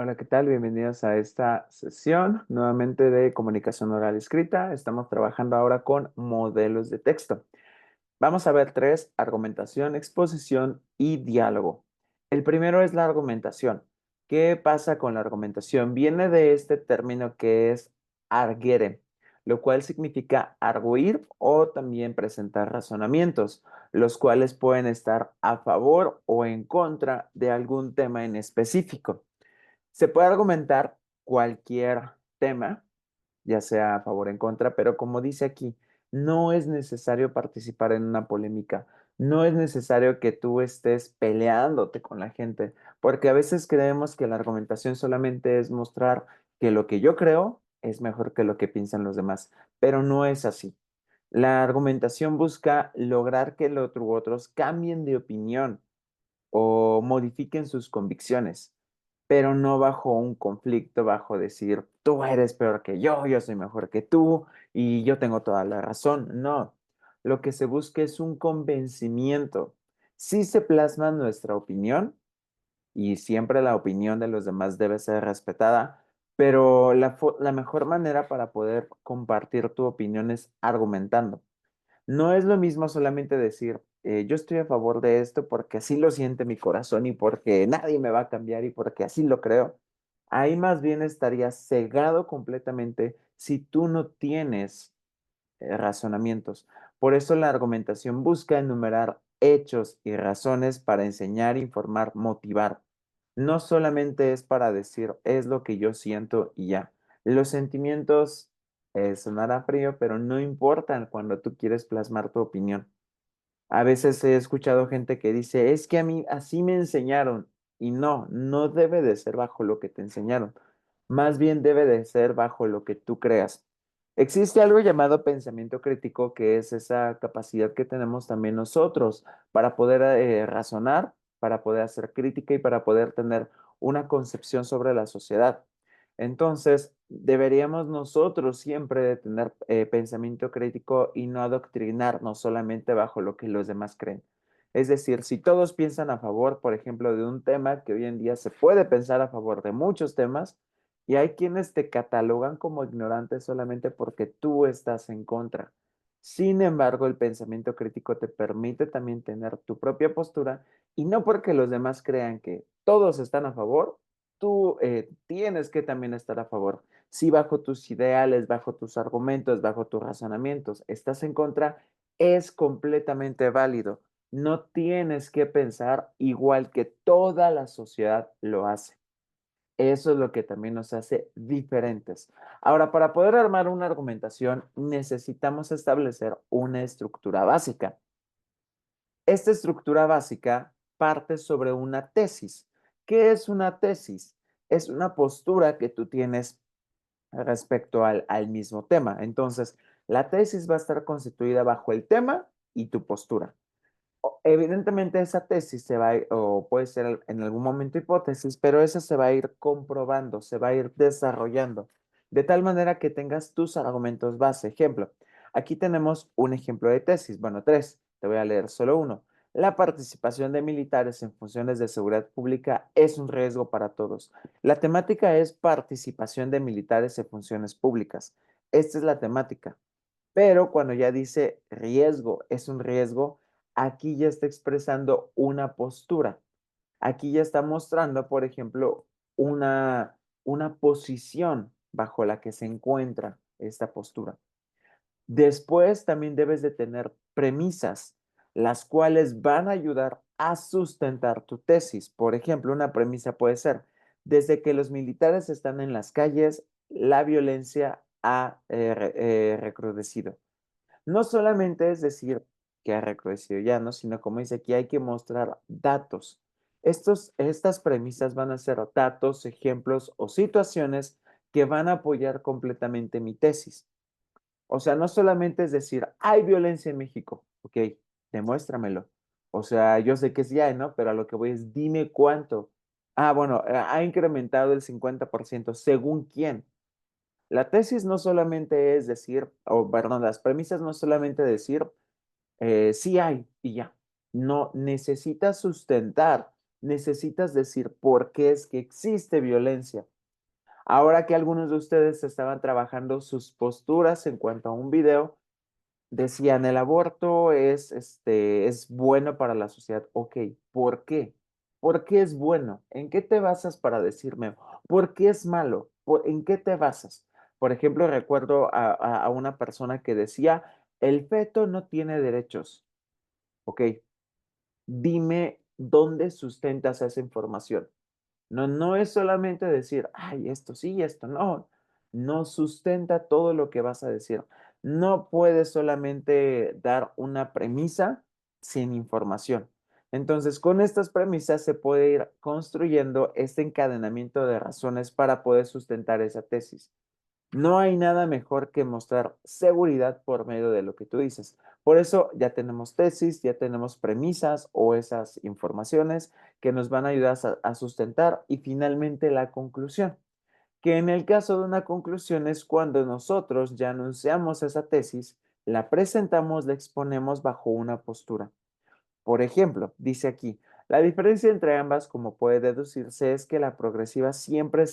Hola, ¿qué tal? Bienvenidos a esta sesión nuevamente de comunicación oral escrita. Estamos trabajando ahora con modelos de texto. Vamos a ver tres: argumentación, exposición y diálogo. El primero es la argumentación. ¿Qué pasa con la argumentación? Viene de este término que es arguere, lo cual significa arguir o también presentar razonamientos, los cuales pueden estar a favor o en contra de algún tema en específico. Se puede argumentar cualquier tema, ya sea a favor o en contra, pero como dice aquí, no es necesario participar en una polémica, no es necesario que tú estés peleándote con la gente, porque a veces creemos que la argumentación solamente es mostrar que lo que yo creo es mejor que lo que piensan los demás, pero no es así. La argumentación busca lograr que el otro u otros cambien de opinión o modifiquen sus convicciones, pero no bajo un conflicto, bajo decir, tú eres peor que yo soy mejor que tú y yo tengo toda la razón. No, lo que se busca es un convencimiento. Sí se plasma nuestra opinión y siempre la opinión de los demás debe ser respetada, pero la mejor manera para poder compartir tu opinión es argumentando. No es lo mismo solamente decir, yo estoy a favor de esto porque así lo siente mi corazón y porque nadie me va a cambiar y porque así lo creo. Ahí más bien estarías cegado completamente si tú no tienes razonamientos. Por eso la argumentación busca enumerar hechos y razones para enseñar, informar, motivar. No solamente es para decir, es lo que yo siento y ya. Los sentimientos sonará frío, pero no importan cuando tú quieres plasmar tu opinión. A veces he escuchado gente que dice, es que a mí así me enseñaron. Y no, no debe de ser bajo lo que te enseñaron. Más bien debe de ser bajo lo que tú creas. Existe algo llamado pensamiento crítico, que es esa capacidad que tenemos también nosotros para poder razonar, para poder hacer crítica y para poder tener una concepción sobre la sociedad. Entonces, deberíamos nosotros siempre de tener pensamiento crítico y no adoctrinarnos solamente bajo lo que los demás creen. Es decir, si todos piensan a favor, por ejemplo, de un tema, que hoy en día se puede pensar a favor de muchos temas, y hay quienes te catalogan como ignorante solamente porque tú estás en contra. Sin embargo, el pensamiento crítico te permite también tener tu propia postura y no porque los demás crean que todos están a favor, tú tienes que también estar a favor. Si bajo tus ideales, bajo tus argumentos, bajo tus razonamientos estás en contra, es completamente válido. No tienes que pensar igual que toda la sociedad lo hace. Eso es lo que también nos hace diferentes. Ahora, para poder armar una argumentación, necesitamos establecer una estructura básica. Esta estructura básica parte sobre una tesis. ¿Qué es una tesis? Es una postura que tú tienes respecto al mismo tema. Entonces, la tesis va a estar constituida bajo el tema y tu postura. Evidentemente esa tesis se va a ir, o puede ser en algún momento hipótesis, pero esa se va a ir comprobando, se va a ir desarrollando, de tal manera que tengas tus argumentos base. Ejemplo, aquí tenemos un ejemplo de tesis, bueno, tres, te voy a leer solo uno. La participación de militares en funciones de seguridad pública es un riesgo para todos. La temática es participación de militares en funciones públicas. Esta es la temática. Pero cuando ya dice riesgo, es un riesgo, aquí ya está expresando una postura. Aquí ya está mostrando, por ejemplo, una posición bajo la que se encuentra esta postura. Después también debes de tener premisas, las cuales van a ayudar a sustentar tu tesis. Por ejemplo, una premisa puede ser, desde que los militares están en las calles, la violencia ha recrudecido. No solamente es decir que ha recrudecido ya, ¿no? Sino como dice aquí, hay que mostrar datos. Estas premisas van a ser datos, ejemplos o situaciones que van a apoyar completamente mi tesis. O sea, no solamente es decir, hay violencia en México, ok, demuéstramelo. O sea, yo sé que sí hay, ¿no? Pero a lo que voy es, dime cuánto. Ah, bueno, ha incrementado el 50%. ¿Según quién? La tesis no solamente es decir, o perdón, las premisas no solamente decir, sí hay y ya. No, necesitas sustentar. necesitas decir por qué es que existe violencia. Ahora que algunos de ustedes estaban trabajando sus posturas en cuanto a un video, decían, el aborto es bueno para la sociedad. Ok, ¿por qué? ¿Por qué es bueno? ¿En qué te basas para decirme? ¿Por qué es malo? ¿En qué te basas? Por ejemplo, recuerdo a una persona que decía, el feto no tiene derechos. Ok, dime dónde sustentas esa información. No, no es solamente decir, ay, esto sí, esto no. No sustenta todo lo que vas a decir. No puedes solamente dar una premisa sin información. Entonces, con estas premisas se puede ir construyendo este encadenamiento de razones para poder sustentar esa tesis. No hay nada mejor que mostrar seguridad por medio de lo que tú dices. Por eso ya tenemos tesis, ya tenemos premisas o esas informaciones que nos van a ayudar a sustentar y finalmente la conclusión, que en el caso de una conclusión es cuando nosotros ya anunciamos esa tesis, la presentamos, la exponemos bajo una postura. Por ejemplo, dice aquí, la diferencia entre ambas, como puede deducirse, es que la progresiva siempre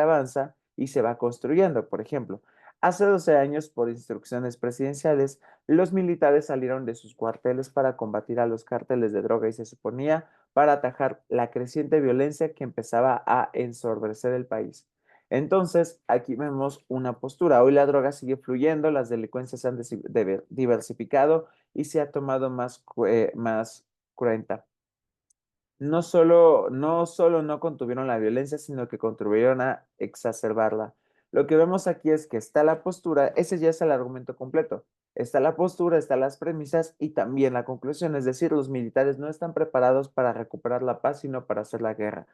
avanza y se va construyendo. Por ejemplo, hace 12 años, por instrucciones presidenciales, los militares salieron de sus cuarteles para combatir a los cárteles de droga y se suponía para atajar la creciente violencia que empezaba a ensordecer el país. Entonces, aquí vemos una postura. Hoy la droga sigue fluyendo, las delincuencias se han diversificado y se ha tomado más cruenta. No solo no contuvieron la violencia, sino que contribuyeron a exacerbarla. Lo que vemos aquí es que está la postura, ese ya es el argumento completo. Está la postura, están las premisas y también la conclusión, es decir, los militares no están preparados para recuperar la paz, sino para hacer la guerra.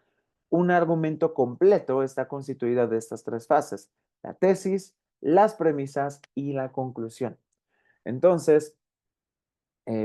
Un argumento completo está constituido de estas tres fases: la tesis, las premisas y la conclusión. Entonces,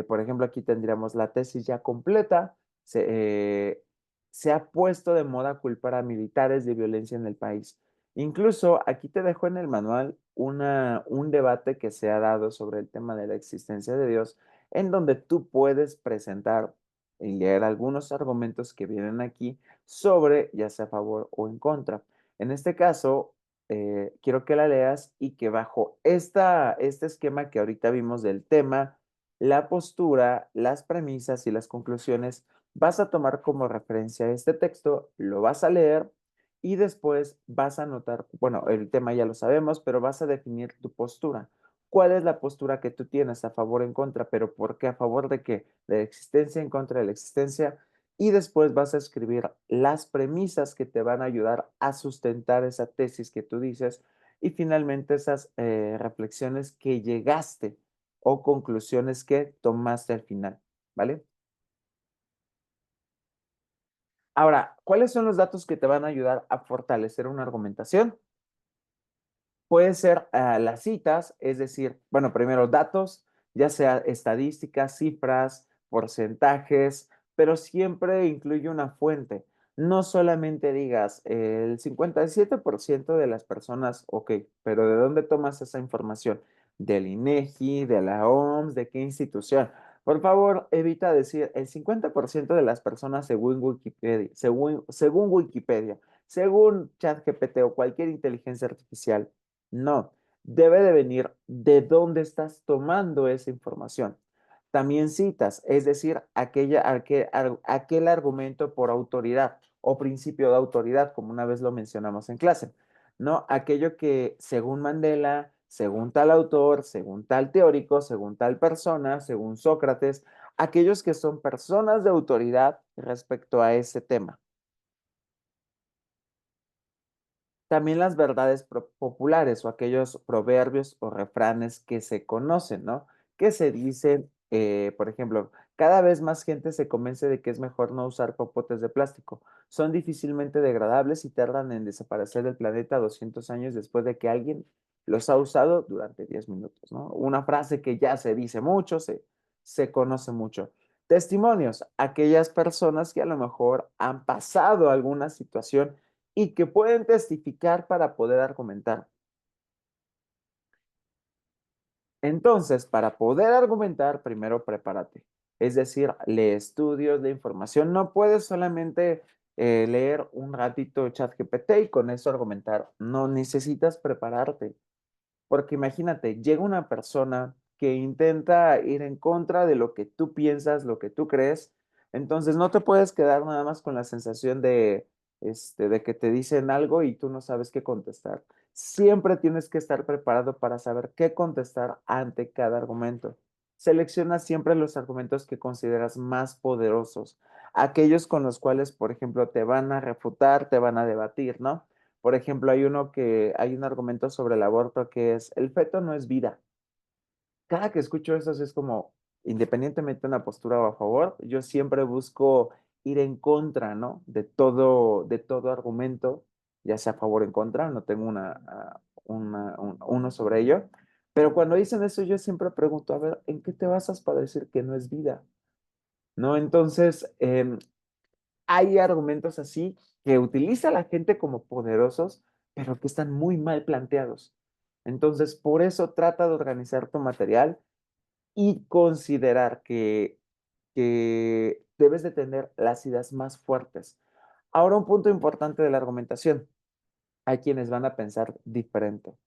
por ejemplo, aquí tendríamos la tesis ya completa. Se, se ha puesto de moda culpar a militares de violencia en el país. Incluso aquí te dejo en el manual un debate que se ha dado sobre el tema de la existencia de Dios, en donde tú puedes presentar y leer algunos argumentos que vienen aquí sobre ya sea a favor o en contra. En este caso, quiero que la leas y que bajo este esquema que ahorita vimos del tema, la postura, las premisas y las conclusiones, vas a tomar como referencia este texto, lo vas a leer y después vas a anotar, bueno, el tema ya lo sabemos, pero vas a definir tu postura. ¿Cuál es la postura que tú tienes a favor o en contra? ¿Pero por qué? ¿A favor de qué? De la existencia, en contra de la existencia. Y después vas a escribir las premisas que te van a ayudar a sustentar esa tesis que tú dices y finalmente esas reflexiones que llegaste o conclusiones que tomaste al final, ¿vale? Ahora, ¿cuáles son los datos que te van a ayudar a fortalecer una argumentación? Puede ser las citas, es decir, bueno, primero datos, ya sea estadísticas, cifras, porcentajes, pero siempre incluye una fuente. No solamente digas el 57% de las personas, ok, pero ¿de dónde tomas esa información? ¿Del INEGI, de la OMS, de qué institución? Por favor, evita decir el 50% de las personas según Wikipedia, según Wikipedia, según ChatGPT o cualquier inteligencia artificial. No, debe de venir de dónde estás tomando esa información. También citas, es decir, aquel argumento por autoridad o principio de autoridad, como una vez lo mencionamos en clase, ¿no? Aquello que según Mandela, según tal autor, según tal teórico, según tal persona, según Sócrates, aquellos que son personas de autoridad respecto a ese tema. También las verdades populares o aquellos proverbios o refranes que se conocen, ¿no? Que se dicen, por ejemplo, cada vez más gente se convence de que es mejor no usar popotes de plástico. Son difícilmente degradables y tardan en desaparecer del planeta 200 años después de que alguien los ha usado durante 10 minutos, ¿no? Una frase que ya se dice mucho, se conoce mucho. Testimonios, aquellas personas que a lo mejor han pasado alguna situación y que pueden testificar para poder argumentar. Entonces, para poder argumentar, primero prepárate. Es decir, lee estudios, lee información. No puedes solamente leer un ratito ChatGPT y con eso argumentar. No necesitas prepararte. Porque imagínate, llega una persona que intenta ir en contra de lo que tú piensas, lo que tú crees, entonces no te puedes quedar nada más con la sensación de que te dicen algo y tú no sabes qué contestar. Siempre tienes que estar preparado para saber qué contestar ante cada argumento. Selecciona siempre los argumentos que consideras más poderosos, aquellos con los cuales, por ejemplo, te van a refutar, te van a debatir, ¿no? Por ejemplo, hay un argumento sobre el aborto que es, el feto no es vida. Cada que escucho eso es como, independientemente de una postura o a favor, yo siempre busco ir en contra, ¿no? De todo argumento, ya sea a favor o en contra, no tengo uno sobre ello. Pero cuando dicen eso, yo siempre pregunto, a ver, ¿en qué te basas para decir que no es vida? ¿No? Entonces, hay argumentos así que utiliza la gente como poderosos, pero que están muy mal planteados. Entonces, por eso trata de organizar tu material y considerar que debes de tener las ideas más fuertes. Ahora, un punto importante de la argumentación. Hay quienes van a pensar diferente.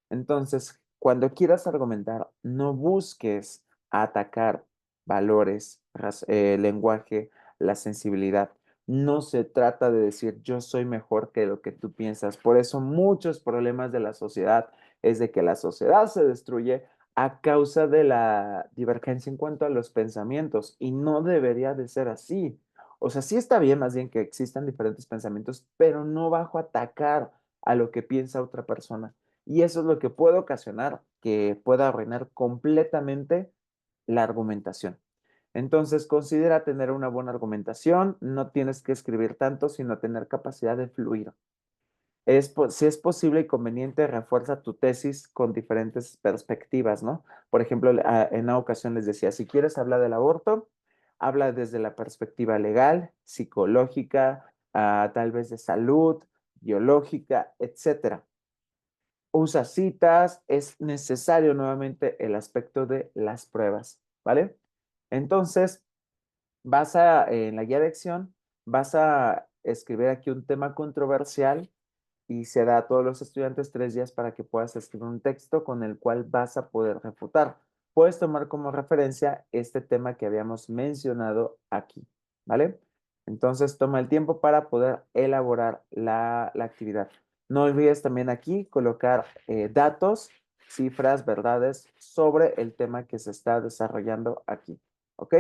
Entonces, cuando quieras argumentar, no busques atacar valores, lenguaje, la sensibilidad. No se trata de decir yo soy mejor que lo que tú piensas. Por eso muchos problemas de la sociedad es de que la sociedad se destruye a causa de la divergencia en cuanto a los pensamientos y no debería de ser así. O sea, sí está bien más bien que existan diferentes pensamientos, pero no bajo atacar a lo que piensa otra persona. Y eso es lo que puede ocasionar que pueda arruinar completamente la argumentación. Entonces, considera tener una buena argumentación, no tienes que escribir tanto, sino tener capacidad de fluir. Si es posible y conveniente, refuerza tu tesis con diferentes perspectivas, ¿no? Por ejemplo, en una ocasión les decía, si quieres hablar del aborto, habla desde la perspectiva legal, psicológica, tal vez de salud, biológica, etcétera. Usa citas, es necesario nuevamente el aspecto de las pruebas, ¿vale? Entonces, en la guía de acción, vas a escribir aquí un tema controversial y se da a todos los estudiantes 3 días para que puedas escribir un texto con el cual vas a poder refutar. Puedes tomar como referencia este tema que habíamos mencionado aquí, ¿vale? Entonces, toma el tiempo para poder elaborar la actividad. No olvides también aquí colocar datos, cifras, verdades sobre el tema que se está desarrollando aquí, ¿ok?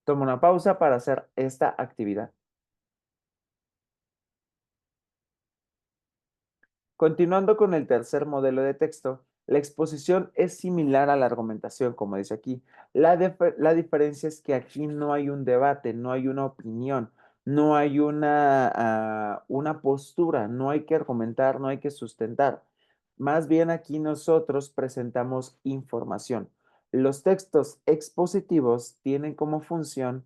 Toma una pausa para hacer esta actividad. Continuando con el tercer modelo de texto, la exposición es similar a la argumentación, como dice aquí. La diferencia es que aquí no hay un debate, no hay una opinión, no hay una postura, no hay que argumentar, no hay que sustentar. Más bien aquí nosotros presentamos información. Los textos expositivos tienen como función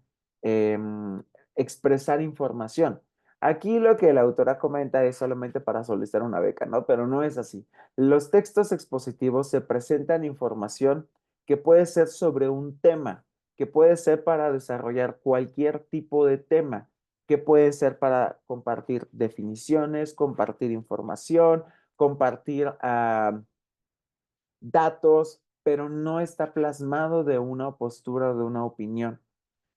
expresar información. Aquí lo que la autora comenta es solamente para solicitar una beca, ¿no? Pero no es así. Los textos expositivos se presentan información que puede ser sobre un tema, que puede ser para desarrollar cualquier tipo de tema, que puede ser para compartir definiciones, compartir información, compartir datos, pero no está plasmado de una postura o de una opinión.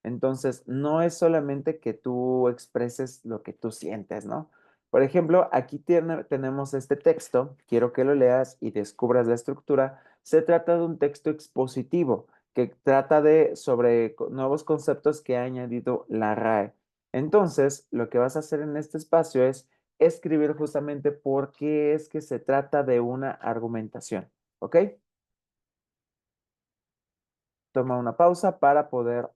Entonces, no es solamente que tú expreses lo que tú sientes, ¿no? Por ejemplo, aquí tenemos este texto, quiero que lo leas y descubras la estructura. Se trata de un texto expositivo que trata sobre nuevos conceptos que ha añadido la RAE. Entonces, lo que vas a hacer en este espacio es escribir justamente por qué es que se trata de una argumentación, ¿ok? Toma una pausa para poder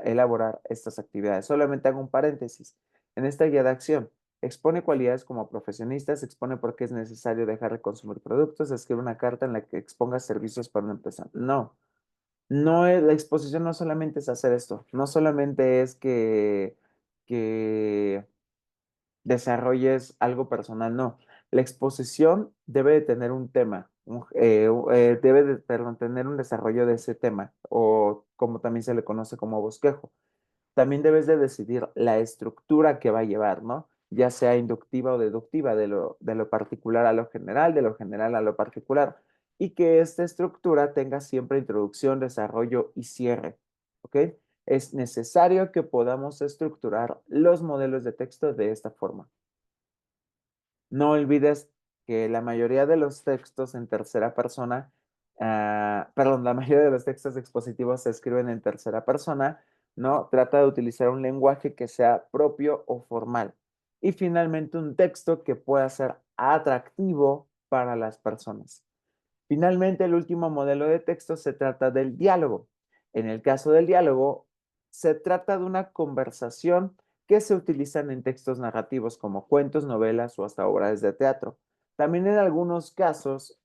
elaborar estas actividades. Solamente hago un paréntesis. En esta guía de acción, expone cualidades como profesionistas, expone por qué es necesario dejar de consumir productos, escribe una carta en la que exponga servicios para una empresa. No, no es, la exposición no solamente es hacer esto, no solamente es que desarrolles algo personal, no. La exposición debe de tener un tema, debe de, perdón, tener un desarrollo de ese tema, o como también se le conoce como bosquejo. También debes de decidir la estructura que va a llevar, ¿no? Ya sea inductiva o deductiva, de lo particular a lo general, de lo general a lo particular, y que esta estructura tenga siempre introducción, desarrollo y cierre, ¿ok? Es necesario que podamos estructurar los modelos de texto de esta forma. No olvides que la mayoría de los textos en tercera persona, perdón, la mayoría de los textos expositivos se escriben en tercera persona, ¿no? Trata de utilizar un lenguaje que sea propio o formal. Y finalmente un texto que pueda ser atractivo para las personas. Finalmente, el último modelo de texto se trata del diálogo. En el caso del diálogo, se trata de una conversación que se utilizan en textos narrativos como cuentos, novelas o hasta obras de teatro. También en algunos casos,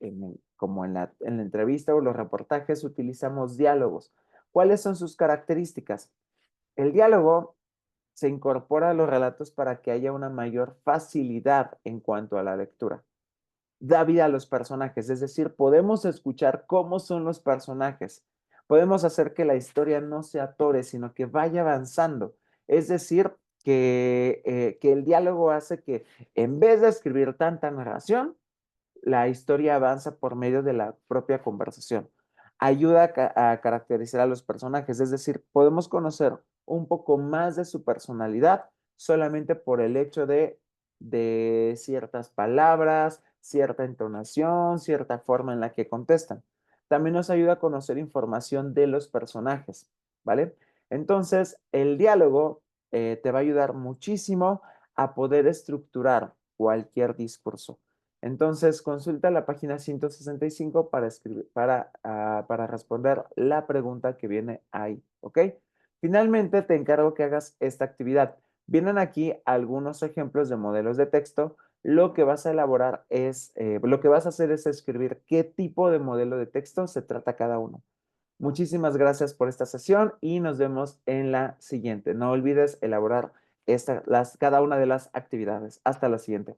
como en la entrevista o los reportajes, utilizamos diálogos. ¿Cuáles son sus características? El diálogo se incorpora a los relatos para que haya una mayor facilidad en cuanto a la lectura. Da vida a los personajes, es decir, podemos escuchar cómo son los personajes. Podemos hacer que la historia no se atore, sino que vaya avanzando. Es decir, que el diálogo hace que en vez de escribir tanta narración, la historia avanza por medio de la propia conversación. Ayuda a caracterizar a los personajes, es decir, podemos conocer un poco más de su personalidad solamente por el hecho de ciertas palabras, cierta entonación, cierta forma en la que contestan. También nos ayuda a conocer información de los personajes, ¿vale? Entonces, el diálogo te va a ayudar muchísimo a poder estructurar cualquier discurso. Entonces, consulta la página 165 para escribir, para responder la pregunta que viene ahí, ¿ok? Finalmente, te encargo que hagas esta actividad. Vienen aquí algunos ejemplos de modelos de texto. Lo que vas a elaborar es, lo que vas a hacer es escribir qué tipo de modelo de texto se trata cada uno. Muchísimas gracias por esta sesión y nos vemos en la siguiente. No olvides elaborar cada una de las actividades. Hasta la siguiente.